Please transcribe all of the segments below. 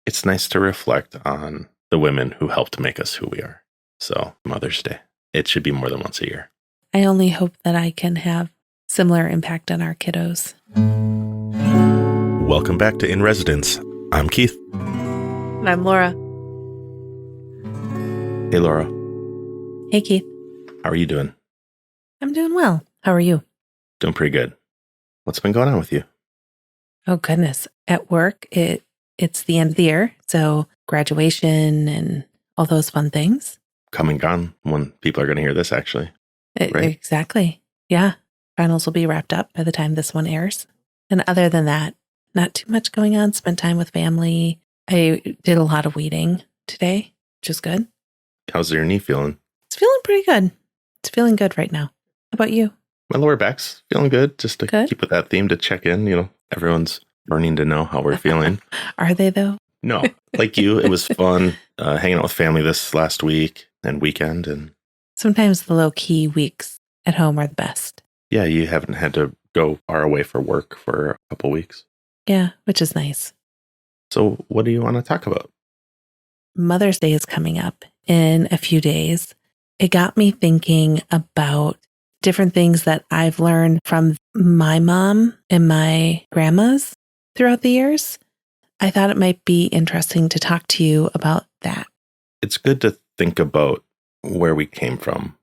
it's nice to reflect on the women who helped make us who we are. So Mother's Day, it should be more than once a year. I only hope that I can have similar impact on our kiddos. Welcome back to In Residence. I'm Keith. And I'm Laura. Hey, Laura. Hey, Keith. How are you doing? I'm doing well. How are you? Doing pretty good. What's been going on with you? Oh, goodness. At work, it's the end of the year. So graduation and all those fun things. Come and gone when people are going to hear this, actually. Right? Exactly. Yeah. Finals will be wrapped up by the time this one airs. And other than that, not too much going on. Spent time with family. I did a lot of weeding today, which is good. How's your knee feeling? It's feeling pretty good. It's feeling good right now. How about you? My lower back's feeling good. Just to Good. keep with that theme to check in. You know, everyone's burning to know how we're feeling. Are they, though? No, like you, it was fun hanging out with family this last week and weekend. And Sometimes the low-key weeks at home are the best. yeah, you haven't had to go far away for work for a couple weeks. Yeah, which is nice. So what do you want to talk about? Mother's Day is coming up in a few days. It got me thinking about different things that I've learned from my mom and my grandmas throughout the years. I thought it might be interesting to talk to you about that. It's good to think about where we came from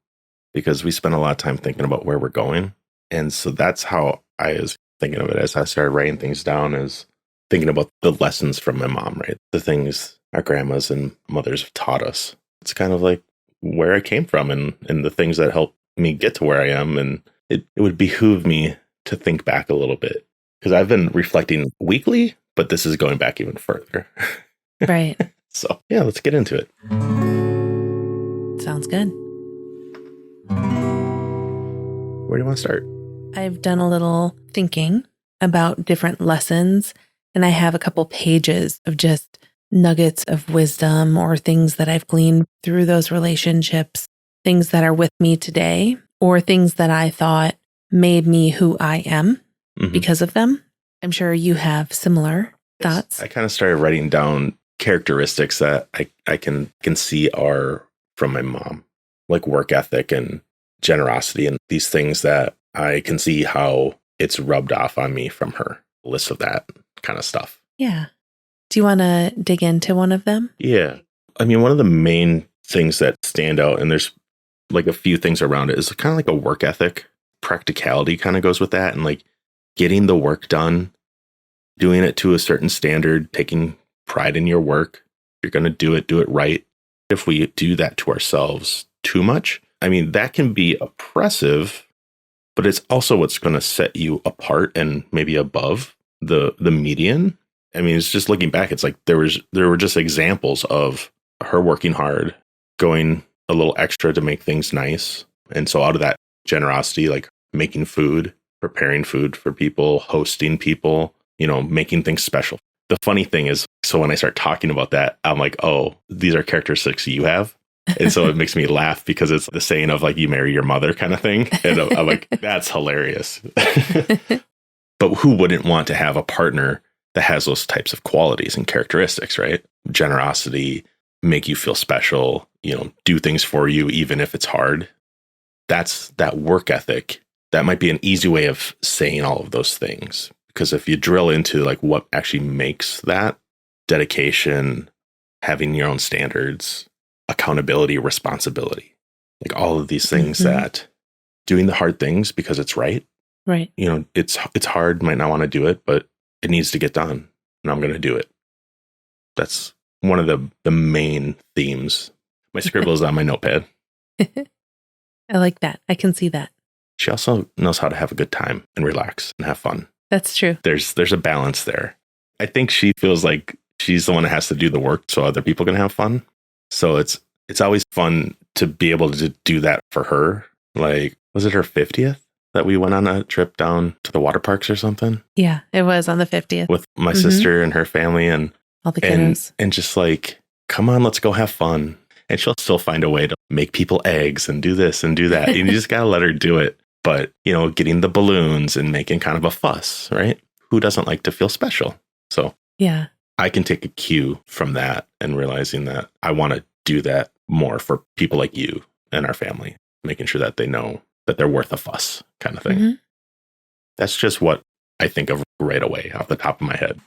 because we spend a lot of time thinking about where we're going. And so that's how I was thinking of it as I started writing things down, is thinking about the lessons from my mom, right? The things our grandmas and mothers have taught us. It's kind of like where I came from and the things that helped me get to where I am. And it would behoove me to think back a little bit because I've been reflecting weekly, but this is going back even further. Right. So yeah, let's get into it. Sounds good. Where do you want to start? I've done a little thinking about different lessons, and I have a couple pages of just nuggets of wisdom or things that I've gleaned through those relationships, things that are with me today, or things that I thought made me who I am because of them. I'm sure you have similar thoughts. I kind of started writing down characteristics that I can see are from my mom, like work ethic and generosity and these things that I can see how it's rubbed off on me from her. A list of that kind of stuff. Yeah. Do you want to dig into one of them? Yeah. I mean, one of the main things that stand out, and there's like a few things around it, is kind of like a work ethic. Practicality kind of goes with that. And like getting the work done, doing it to a certain standard, taking pride in your work. You're going to do it right. If we do that to ourselves too much, I mean, that can be oppressive, but it's also what's going to set you apart and maybe above the median. I mean, it's just looking back, it's like there were just examples of her working hard, going a little extra to make things nice. And so out of that generosity, like making food, preparing food for people, hosting people, making things special. The funny thing is, so when I start talking about that, I'm like, oh, these are characteristics you have. And so it makes me laugh because it's the saying of like, you marry your mother kind of thing. And I'm like, that's hilarious. But who wouldn't want to have a partner that has those types of qualities and characteristics, right? Generosity, make you feel special, do things for you, even if it's hard. That's that work ethic. That might be an easy way of saying all of those things. Because if you drill into like what actually makes that, dedication, having your own standards, accountability, responsibility, like all of these things that doing the hard things because it's right. Right. It's hard, might not want to do it, but it needs to get done. And I'm going to do it. That's one of the main themes. My scribble is on my notepad. I like that. I can see that. She also knows how to have a good time and relax and have fun. That's true. There's a balance there. I think she feels like she's the one that has to do the work so other people can have fun. So it's always fun to be able to do that for her. Like, was it her 50th that we went on a trip down to the water parks or something? Yeah, it was on the 50th. With my sister and her family and all the kiddos. And just like, come on, let's go have fun. And she'll still find a way to make people eggs and do this and do that. And you just got to let her do it. But, getting the balloons and making kind of a fuss, right? Who doesn't like to feel special? So yeah, I can take a cue from that and realizing that I want to do that more for people like you and our family, making sure that they know that they're worth a fuss kind of thing. Mm-hmm. That's just what I think of right away off the top of my head.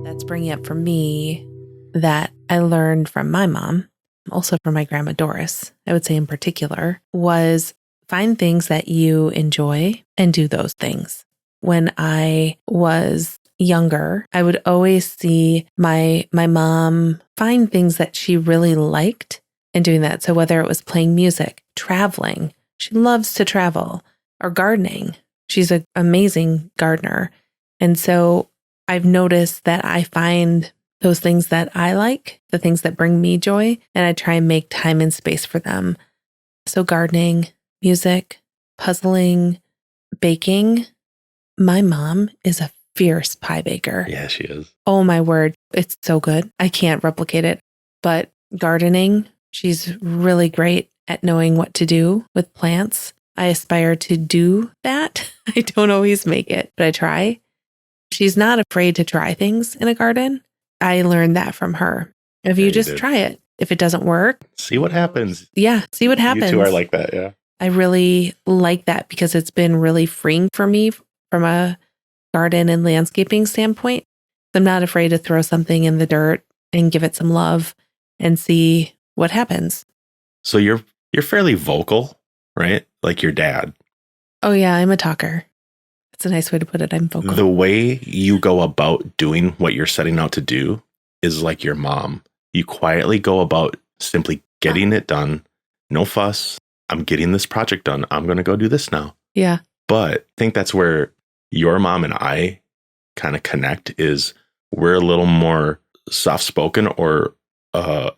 That's bringing up for me that I learned from my mom, also from my grandma Doris, I would say in particular, was find things that you enjoy and do those things. When I was younger, I would always see my mom find things that she really liked and doing that. So whether it was playing music, traveling, she loves to travel, or gardening. She's an amazing gardener. And so I've noticed that I find those things that I like, the things that bring me joy, and I try and make time and space for them. So gardening, music, puzzling, baking. My mom is a fierce pie baker. Yeah, she is. Oh my word. It's so good. I can't replicate it. But gardening, she's really great at knowing what to do with plants. I aspire to do that. I don't always make it, but I try. She's not afraid to try things in a garden. I learned that from her. If you just try it, if it doesn't work, see what happens. Yeah, see what happens. You two are like that, yeah. I really like that because it's been really freeing for me from a garden and landscaping standpoint. I'm not afraid to throw something in the dirt and give it some love and see what happens. So you're fairly vocal, right? Like your dad. Oh yeah, I'm a talker. That's a nice way to put it. I'm vocal. The way you go about doing what you're setting out to do is like your mom. You quietly go about simply getting it done. No fuss. I'm getting this project done. I'm going to go do this now. Yeah. But I think that's where your mom and I kind of connect is we're a little more soft-spoken or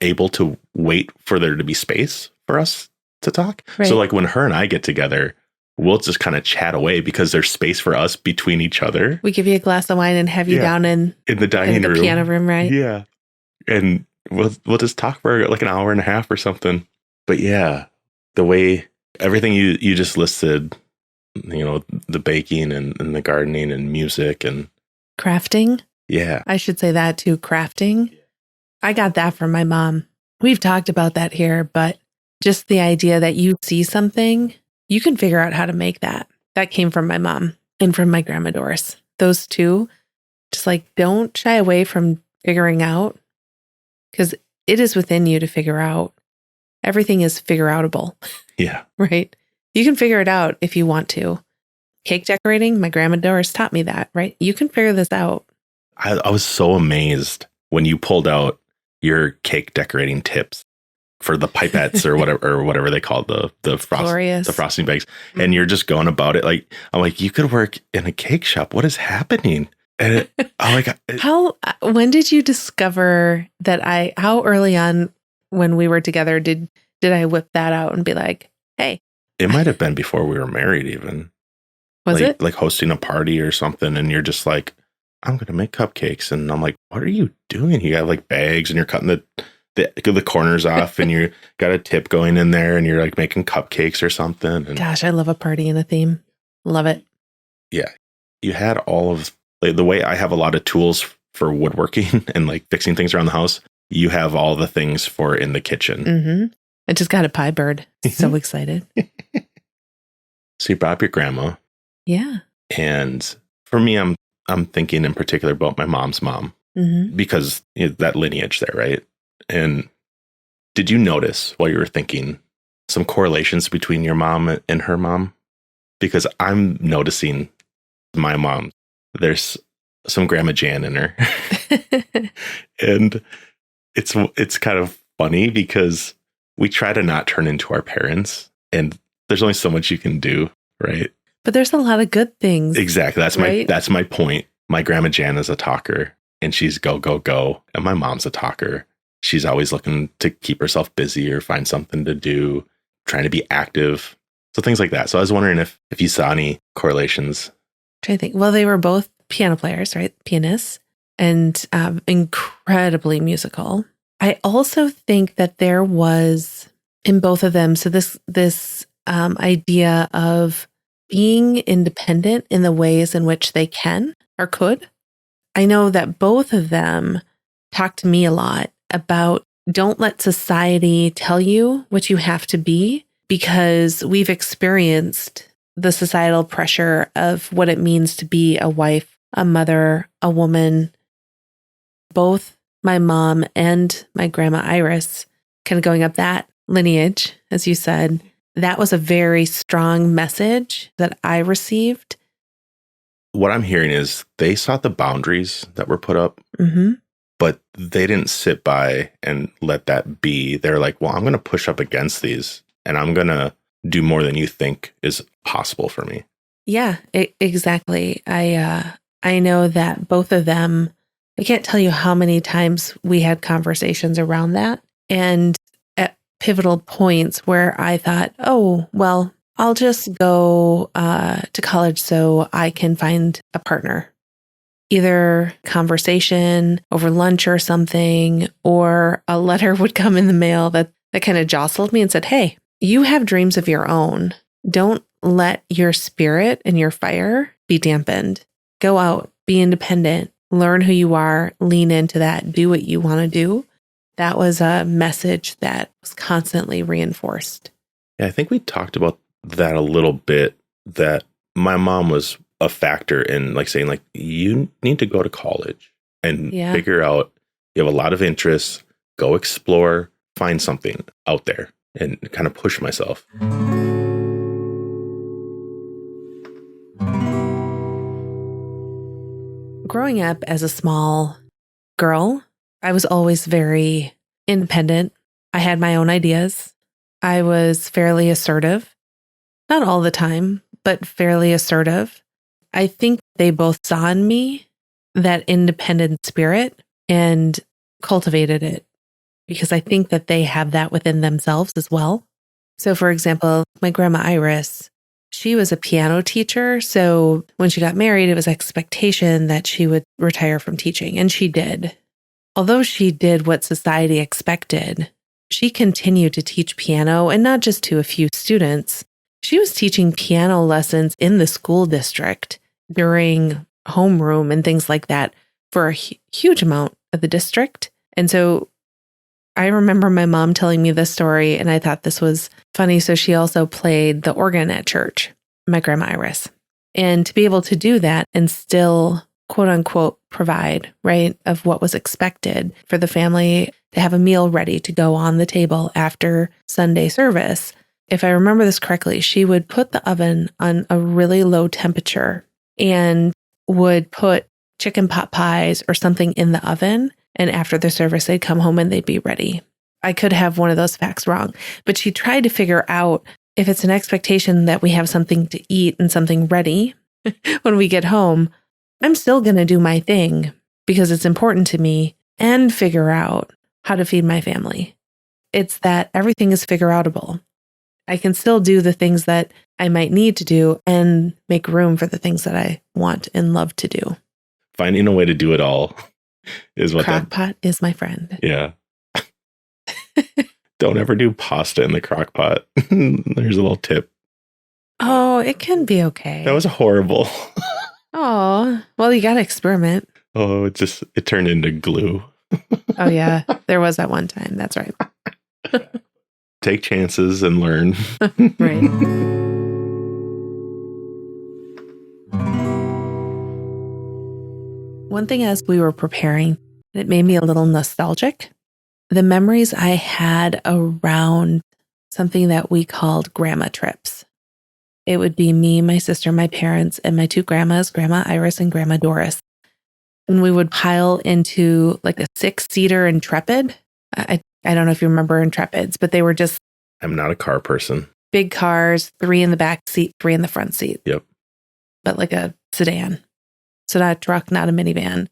able to wait for there to be space for us to talk. Right. So like when her and I get together, we'll just kind of chat away because there's space for us between each other. We give you a glass of wine and have you down in the dining room. The piano room, right? Yeah. And we'll just talk for like an hour and a half or something. But yeah, the way everything you just listed, you know, the baking and the gardening and music and crafting. Yeah. I should say that too. Crafting. I got that from my mom. We've talked about that here, but just the idea that you see something, you can figure out how to make that. That came from my mom and from my grandma Doris. Those two, just like don't shy away from figuring out because it is within you to figure out. Everything is figure outable. Yeah. Right? You can figure it out if you want to. Cake decorating, my grandma Doris taught me that, right? You can figure this out. I was so amazed when you pulled out your cake decorating tips for the pipettes or whatever they call the frosting bags. Mm-hmm. And you're just going about it. Like, I'm like, you could work in a cake shop. What is happening? And I'm like, when did you discover that how early on when we were together did I whip that out and be like, hey, it might have been before we were married even. Was it? Like hosting a party or something. And you're just like, I'm going to make cupcakes. And I'm like, what are you doing? You got like bags and you're cutting the corners off and you got a tip going in there and you're like making cupcakes or something. And gosh, I love a party and a theme. Love it. Yeah. You had all of the way I have a lot of tools for woodworking and like fixing things around the house. You have all the things for in the kitchen. Mm-hmm. I just got a pie bird. So excited. So you brought up your grandma. Yeah. And for me, I'm thinking in particular about my mom's mom because that lineage there, right? And did you notice while you were thinking some correlations between your mom and her mom? Because I'm noticing my mom, there's some Grandma Jan in her. And it's kind of funny because we try to not turn into our parents and there's only so much you can do, right? But there's a lot of good things. Exactly. That's my point. My Grandma Jan is a talker and she's go, go, go. And my mom's a talker. She's always looking to keep herself busy or find something to do, trying to be active. So things like that. So I was wondering if you saw any correlations. I think, well, they were both piano players, right? Pianists and incredibly musical. I also think that there was in both of them. So this idea of being independent in the ways in which they can or could. I know that both of them talk to me a lot about don't let society tell you what you have to be, because we've experienced the societal pressure of what it means to be a wife, a mother, a woman. Both my mom and my grandma Iris, kind of going up that lineage, as you said, that was a very strong message that I received. What I'm hearing is they saw the boundaries that were put up, but they didn't sit by and let that be. They're like, well, I'm going to push up against these and I'm going to do more than you think is possible for me. Yeah, exactly. I know that both of them, I can't tell you how many times we had conversations around that. And at pivotal points where I thought, oh, well, I'll just go to college so I can find a partner. Either conversation over lunch or something, or a letter would come in the mail that kind of jostled me and said, hey, you have dreams of your own. Don't let your spirit and your fire be dampened. Go out, be independent, learn who you are, lean into that, do what you want to do. That was a message that was constantly reinforced. Yeah, I think we talked about that a little bit, that my mom was a factor in like saying like, you need to go to college and figure out, you have a lot of interests, go explore, find something out there and kind of push myself. Growing up as a small girl, I was always very independent. I had my own ideas. I was fairly assertive. Not all the time, but fairly assertive. I think they both saw in me that independent spirit and cultivated it, because I think that they have that within themselves as well. So, for example, my grandma Iris, she was a piano teacher. So when she got married, it was expectation that she would retire from teaching. And she did. Although she did what society expected, she continued to teach piano, and not just to a few students. She was teaching piano lessons in the school district during homeroom and things like that for a huge amount of the district. And so I remember my mom telling me this story, and I thought this was funny. So she also played the organ at church, my grandma Iris. And to be able to do that and still, quote unquote, provide, right, of what was expected for the family to have a meal ready to go on the table after Sunday service. If I remember this correctly, she would put the oven on a really low temperature and would put chicken pot pies or something in the oven. And after the service, they'd come home and they'd be ready. I could have one of those facts wrong, but she tried to figure out if it's an expectation that we have something to eat and something ready when we get home, I'm still going to do my thing because it's important to me and figure out how to feed my family. It's that everything is figure outable. I can still do the things that I might need to do and make room for the things that I want and love to do. Finding a way to do it all is what Crock-pot is my friend. Yeah. Don't ever do pasta in the crock pot. There's a little tip. Oh, it can be okay. That was horrible. Oh, well, you got to experiment. Oh, it turned into glue. Oh, yeah. There was that one time. That's right. Take chances and learn. Right. One thing as we were preparing, it made me a little nostalgic. The memories I had around something that we called grandma trips. It would be me, my sister, my parents, and my two grandmas, Grandma Iris and Grandma Doris. And we would pile into like a 6-seater Intrepid. I don't know if you remember Intrepids, but they were just... I'm not a car person. Big cars, 3 in the back seat, 3 in the front seat. Yep. But like a sedan. So not a truck, not a minivan.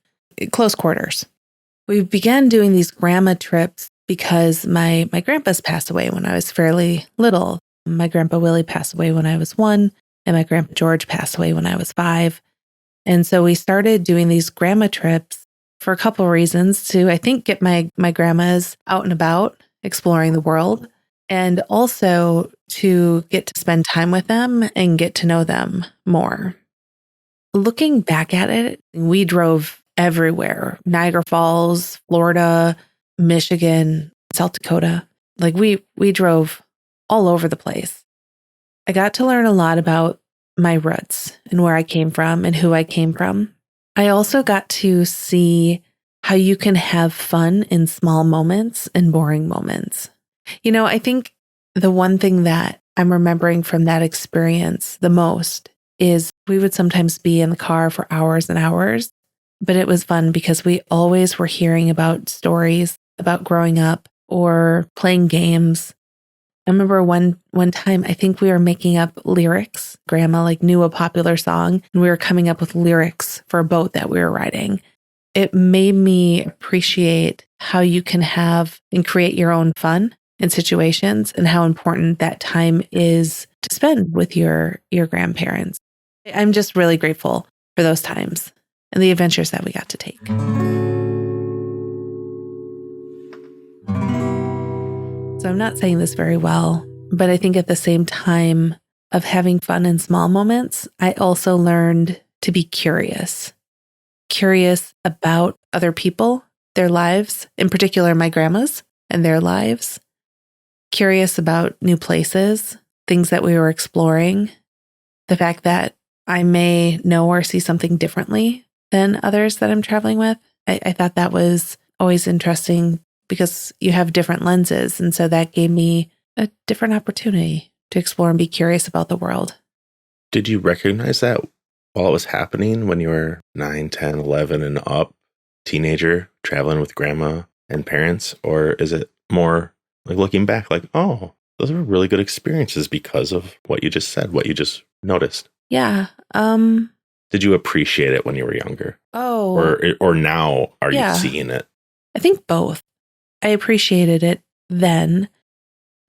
Close quarters. We began doing these grandma trips because my grandpa's passed away when I was fairly little. My grandpa Willie passed away when I was 1, and my grandpa George passed away when I was 5. And so we started doing these grandma trips for a couple of reasons to, I think, get my grandmas out and about, exploring the world, and also to get to spend time with them and get to know them more. Looking back at it, we drove everywhere: Niagara Falls, Florida, Michigan, South Dakota. Like we drove all over the place. I got to learn a lot about my roots and where I came from and who I came from. I also got to see how you can have fun in small moments and boring moments. I think the one thing that I'm remembering from that experience the most is we would sometimes be in the car for hours and hours, but it was fun because we always were hearing about stories about growing up or playing games. I remember one time, I think we were making up lyrics. Grandma knew a popular song and we were coming up with lyrics for a boat that we were riding. It made me appreciate how you can have and create your own fun in situations and how important that time is to spend with your grandparents. I'm just really grateful for those times and the adventures that we got to take. So I'm not saying this very well, but I think at the same time of having fun in small moments, I also learned to be curious about other people, their lives, in particular my grandma's and their lives, curious about new places, things that we were exploring, the fact that I may know or see something differently than others that I'm traveling with. I thought that was always interesting because you have different lenses. And so that gave me a different opportunity to explore and be curious about the world. Did you recognize that while it was happening when you were 9, 10, 11 and up, teenager, traveling with grandma and parents? Or is it more like looking back like, oh, those were really good experiences because of what you just said, what you just noticed? Yeah. Did you appreciate it when you were younger? Oh. Or now are you seeing it? I think both. I appreciated it then.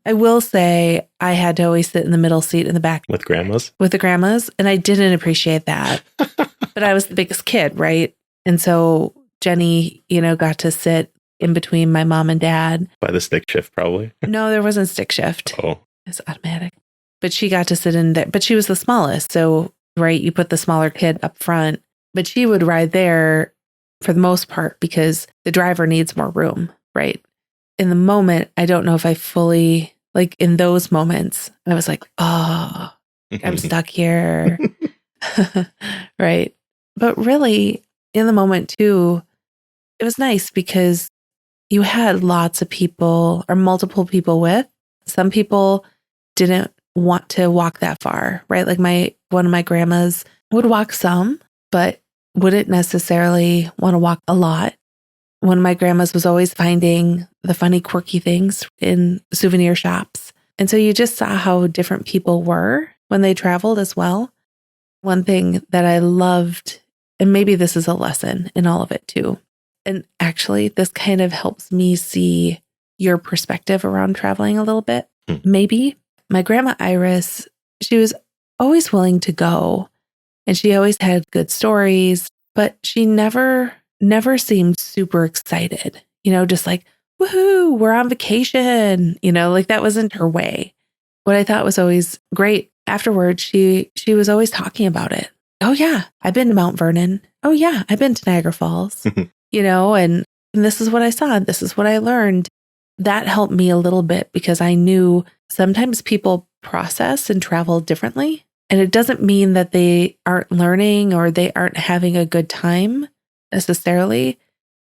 I will say I had to always sit in the middle seat in the back. With grandmas? With the grandmas. And I didn't appreciate that. But I was the biggest kid, right? And so Jenny, got to sit in between my mom and dad. By the stick shift, probably? No, there wasn't stick shift. Oh. It's automatic. But she got to sit in there. But she was the smallest. So, right, you put the smaller kid up front. But she would ride there for the most part because the driver needs more room, right? In the moment, I don't know if I fully, in those moments, I was like, oh, I'm stuck here. Right. But really, in the moment too, it was nice because you had lots of people or multiple people with. Some people didn't want to walk that far, right? One of my grandmas would walk some, but wouldn't necessarily want to walk a lot. One of my grandmas was always finding the funny, quirky things in souvenir shops. And so you just saw how different people were when they traveled as well. One thing that I loved, and maybe this is a lesson in all of it too, and actually this kind of helps me see your perspective around traveling a little bit. Maybe my grandma Iris, she was always willing to go and she always had good stories, but she never seemed super excited, just like, woohoo, we're on vacation, that wasn't her way. What I thought was always great afterwards, she was always talking about it. Oh yeah, I've been to Mount Vernon. Oh yeah, I've been to Niagara Falls, and this is what I saw. This is what I learned. That helped me a little bit because I knew sometimes people process and travel differently. And it doesn't mean that they aren't learning or they aren't having a good time necessarily.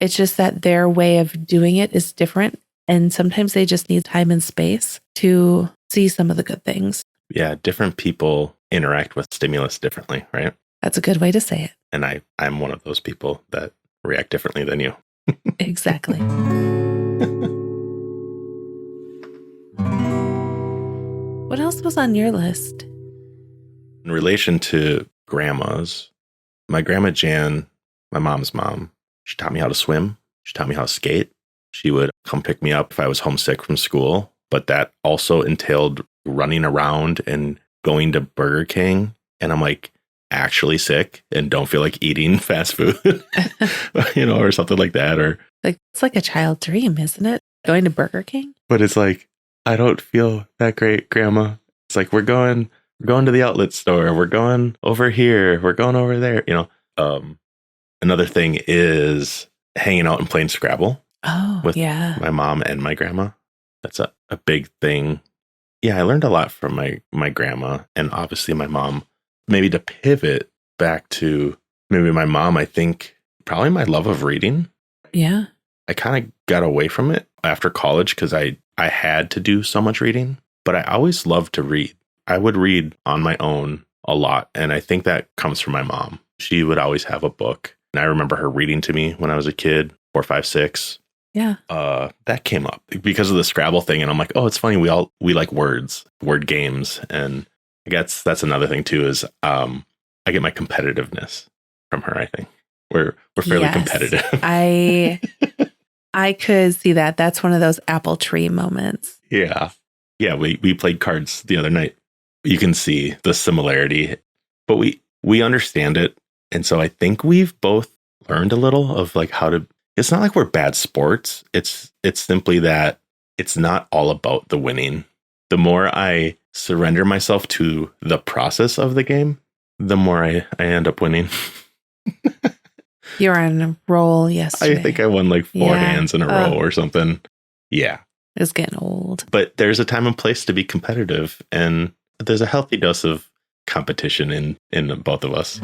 It's just that their way of doing it is different. And sometimes they just need time and space to see some of the good things. Yeah, different people interact with stimulus differently, right? That's a good way to say it. And I'm one of those people that react differently than you. Exactly. What else was on your list? In relation to grandmas, my grandma Jan, my mom's mom, she taught me how to swim. She taught me how to skate. She would come pick me up if I was homesick from school. But that also entailed running around and going to Burger King. And I'm actually sick and don't feel like eating fast food, or something like that. Or it's like a child dream, isn't it? Going to Burger King. But it's I don't feel that great, Grandma. It's like we're going to the outlet store. We're going over here. We're going over there. Another thing is hanging out and playing Scrabble Oh, with yeah. my mom and my grandma. That's a big thing. Yeah, I learned a lot from my grandma and obviously my mom. Maybe to pivot back to maybe my mom, I think probably my love of reading. Yeah. I kind of got away from it after college because I had to do so much reading, but I always loved to read. I would read on my own a lot. And I think that comes from my mom. She would always have a book. And I remember her reading to me when I was a kid, 4, 5, 6. Yeah. That came up because of the Scrabble thing. And I'm like, oh, it's funny. We like word games. And I guess that's another thing too, is I get my competitiveness from her, I think. We're fairly competitive. I could see that. That's one of those apple tree moments. Yeah. Yeah. We played cards the other night. You can see the similarity, but we understand it. And so I think we've both learned a little of like how to, it's not like we're bad sports. It's simply that it's not all about the winning. The more I surrender myself to the process of the game, the more I end up winning. You're on a roll yesterday. I think I won like 4 hands in a row or something. Yeah. It's getting old. But there's a time and place to be competitive. And there's a healthy dose of competition in both of us.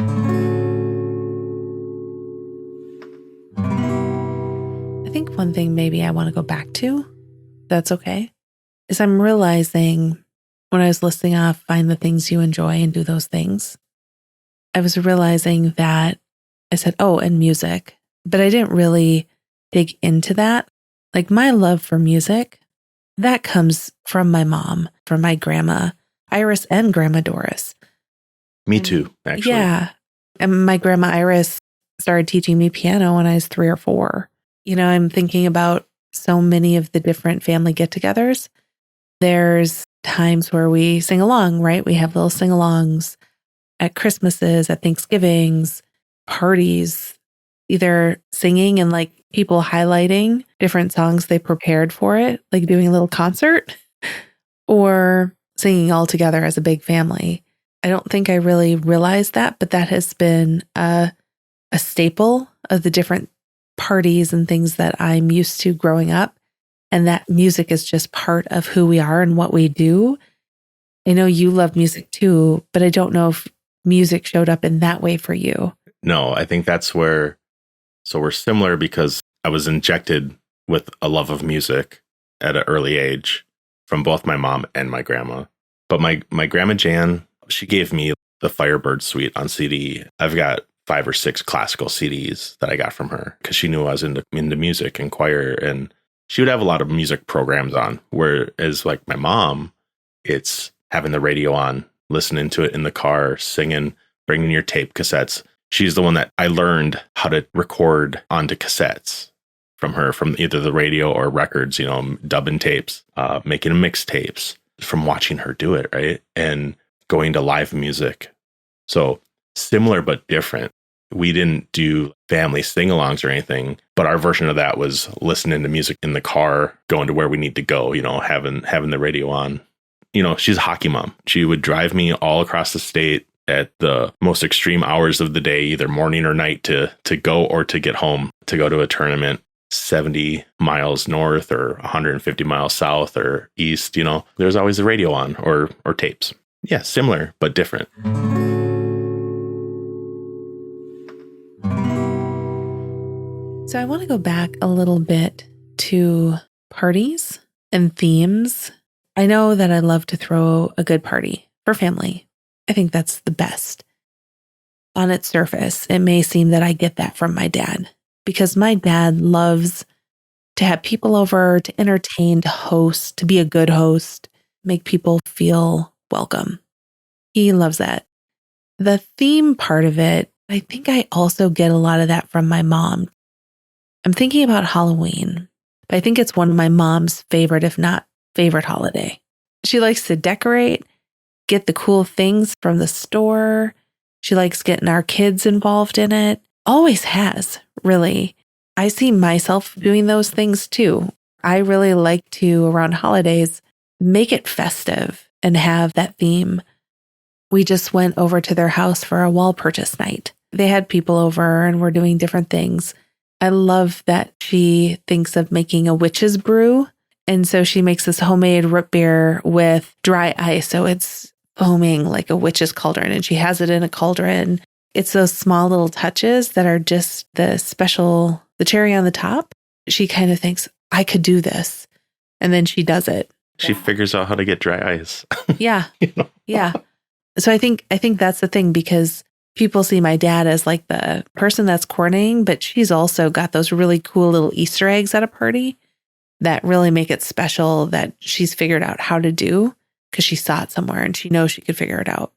I think one thing maybe I want to go back to, that's okay, is I'm realizing when I was listing off, find the things you enjoy and do those things. I was realizing that I said, oh, and music, but I didn't really dig into that. Like my love for music, that comes from my mom, from my grandma, Iris, and Grandma Doris. Me too, actually. Yeah. And my grandma Iris started teaching me piano when I was 3 or 4. I'm thinking about so many of the different family get-togethers. There's times where we sing along, right? We have little sing-alongs at Christmases, at Thanksgivings, parties, either singing and like people highlighting different songs they prepared for it, like doing a little concert, or singing all together as a big family. I don't think I really realized that, but that has been a staple of the different parties and things that I'm used to growing up. And that music is just part of who we are and what we do. I know you love music too, but I don't know if music showed up in that way for you. No, I think that's where, so we're similar because I was injected with a love of music at an early age from both my mom and my grandma. But my grandma Jan, she gave me the Firebird Suite on CD. I've got 5 or 6 classical CDs that I got from her because she knew I was into music and choir, and she would have a lot of music programs on. Whereas like my mom, it's having the radio on, listening to it in the car, singing, bringing your tape cassettes. She's the one that I learned how to record onto cassettes from her, from either the radio or records, dubbing tapes, making mixtapes, from watching her do it, right? And going to live music. So similar but different. We didn't do family sing-alongs or anything, but our version of that was listening to music in the car, going to where we need to go, having the radio on. She's a hockey mom. She would drive me all across the state at the most extreme hours of the day, either morning or night, to go or to get home, to go to a tournament 70 miles north or 150 miles south or east. There's always the radio on or tapes. Yeah, similar but different. So I want to go back a little bit to parties and themes. I know that I love to throw a good party for family. I think that's the best. On its surface, it may seem that I get that from my dad because my dad loves to have people over, to entertain, to host, to be a good host, make people feel welcome. He loves that. The theme part of it, I think I also get a lot of that from my mom. I'm thinking about Halloween, but I think it's one of my mom's favorite, if not favorite holiday. She likes to decorate, get the cool things from the store. She likes getting our kids involved in it. Always has, really. I see myself doing those things too. I really like to, around holidays, make it festive and have that theme. We just went over to their house for a wall purchase night. They had people over and we're doing different things. I love that she thinks of making a witch's brew. And so she makes this homemade root beer with dry ice. So it's foaming like a witch's cauldron, and she has it in a cauldron. It's those small little touches that are just the cherry on the top. She kind of thinks, I could do this. And then she does it. She figures out how to get dry ice. Yeah. You know? Yeah. So I think that's the thing, because people see my dad as like the person that's coordinating, but she's also got those really cool little Easter eggs at a party that really make it special, that she's figured out how to do because she saw it somewhere and she knows she could figure it out.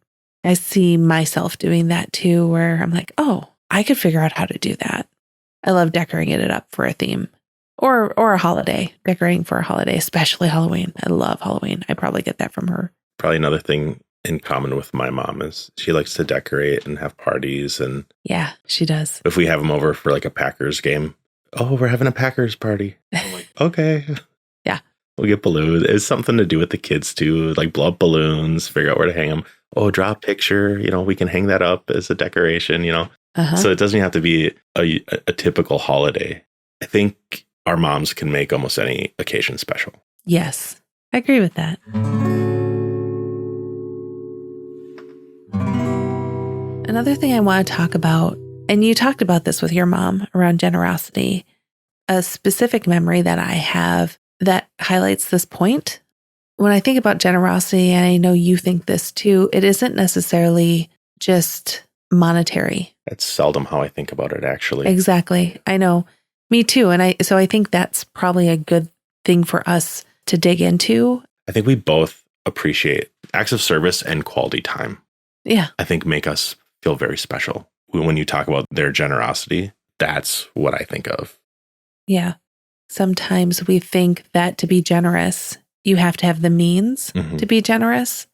I see myself doing that too, where I'm like, oh, I could figure out how to do that. I love decorating it up for a theme or a holiday, decorating for a holiday, especially Halloween. I love Halloween. I probably get that from her. Probably another thing in common with my mom is she likes to decorate and have parties. And yeah, she does. if we have them over for like a Packers game, oh, we're having a Packers party. I'm like, okay. Yeah. We'll get balloons. It's something to do with the kids too, like blow up balloons, figure out where to hang them. Oh, draw a picture. We can hang that up as a decoration, Uh-huh. So it doesn't have to be a typical holiday. I think our moms can make almost any occasion special. Yes, I agree with that. Another thing I want to talk about, and you talked about this with your mom around generosity, a specific memory that I have that highlights this point. When I think about generosity, and I know you think this too, it isn't necessarily just monetary. That's seldom how I think about it, actually. Exactly. I know. Me too. And so I think that's probably a good thing for us to dig into. I think we both appreciate acts of service and quality time. Yeah. I think make us feel very special. When you talk about their generosity, that's what I think of. Yeah. Sometimes we think that to be generous, you have to have the means to be generous.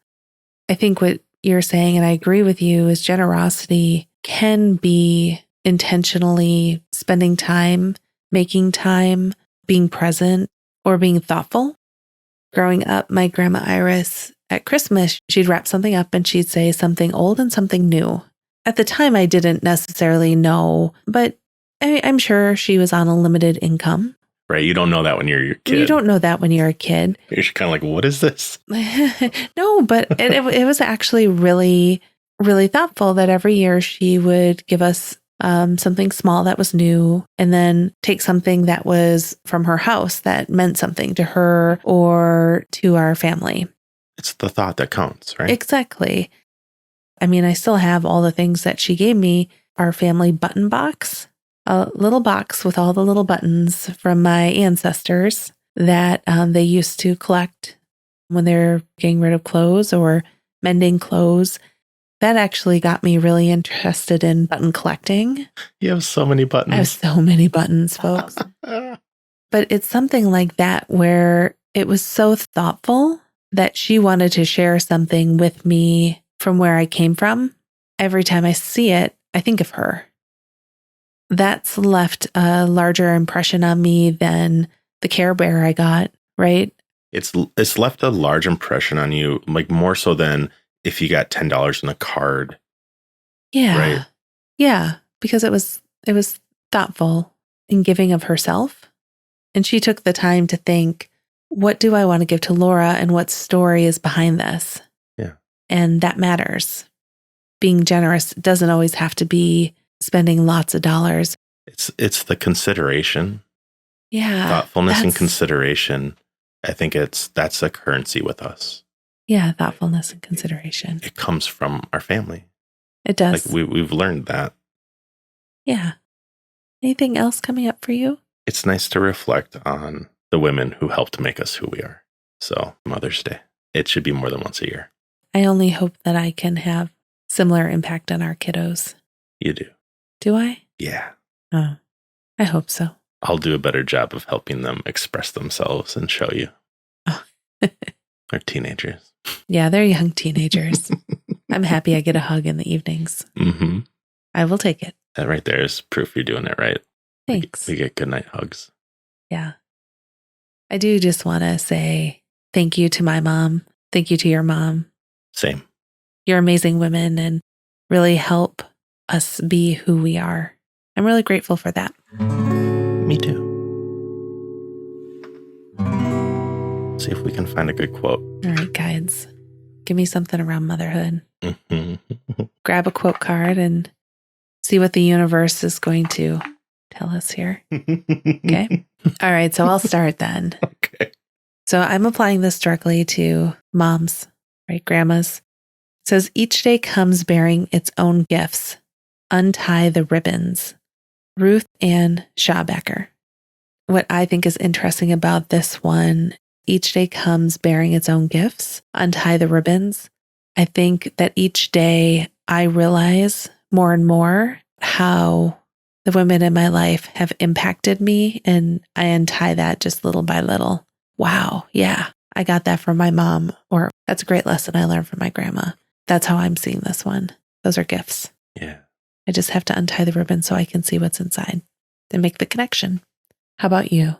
I think what you're saying, and I agree with you, is generosity can be intentionally spending time, making time, being present, or being thoughtful. Growing up, my grandma Iris, at Christmas, she'd wrap something up and she'd say something old and something new. At the time, I didn't necessarily know, but I'm sure she was on a limited income. Right. You don't know that when you're a kid. You don't know that when you're a kid. You're kind of like, what is this? No, but it was actually really, really thoughtful that every year she would give us something small that was new, and then take something that was from her house that meant something to her or to our family. It's the thought that counts, right? Exactly. I mean, I still have all the things that she gave me. Our family button box, a little box with all the little buttons from my ancestors that they used to collect when they're getting rid of clothes or mending clothes. That actually got me really interested in button collecting. You have so many buttons. I have so many buttons, folks. But it's something like that where it was so thoughtful that she wanted to share something with me from where I came from. Every time I see it, I think of her. That's left a larger impression on me than the Care Bear I got, right? It's left a large impression on you, like more so than if you got $10 in a card. Yeah. Right. Yeah. Because it was thoughtful and giving of herself. And she took the time to think, what do I want to give to Laura and what story is behind this? Yeah. And that matters. Being generous doesn't always have to be spending lots of dollars. It's the consideration. Yeah. Thoughtfulness and consideration. I think that's a currency with us. Yeah, thoughtfulness and consideration. It comes from our family. It does. Like we've learned that. Yeah. Anything else coming up for you? It's nice to reflect on the women who helped make us who we are. So Mother's Day. It should be more than once a year. I only hope that I can have similar impact on our kiddos. You do. Do I? Yeah. Oh, I hope so. I'll do a better job of helping them express themselves and show you. Oh. They're teenagers. Yeah, they're young teenagers. I'm happy I get a hug in the evenings. Mm-hmm. I will take it. That right there is proof you're doing it right. Thanks. We get goodnight hugs. Yeah. I do just want to say Thank you to my mom. Thank you to your mom. Same. You're amazing women and really help us be who we are. I'm really grateful for that. Me too. See if we can find a good quote. All right, guides. Give me something around motherhood. Mm-hmm. Grab a quote card and see what the universe is going to tell us here. Okay. All right. So I'll start then. Okay. So I'm applying this directly to moms, right? Grandmas. It says each day comes bearing its own gifts. Untie the ribbons. Ruth Ann Schaubecker. What I think is interesting about this one, each day comes bearing its own gifts. Untie the ribbons. I think that each day I realize more and more how the women in my life have impacted me, and I untie that just little by little. Wow, yeah, I got that from my mom, or that's a great lesson I learned from my grandma. That's how I'm seeing this one. Those are gifts. Yeah. I just have to untie the ribbon so I can see what's inside and make the connection. How about you?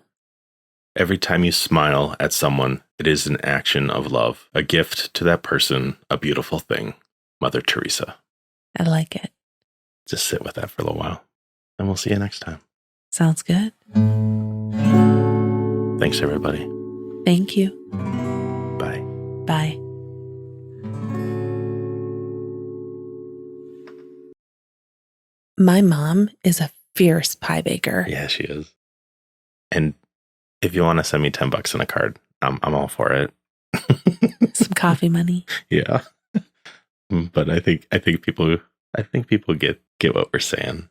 Every time you smile at someone, it is an action of love, a gift to that person, a beautiful thing. Mother Teresa. I like it. Just sit with that for a little while, and we'll see you next time. Sounds good. Thanks, everybody. Thank you. Bye. Bye. My mom is a fierce pie baker. Yeah, she is. And if you want to send me $10 in a card, I'm all for it. Some coffee money. Yeah. But I think people get what we're saying.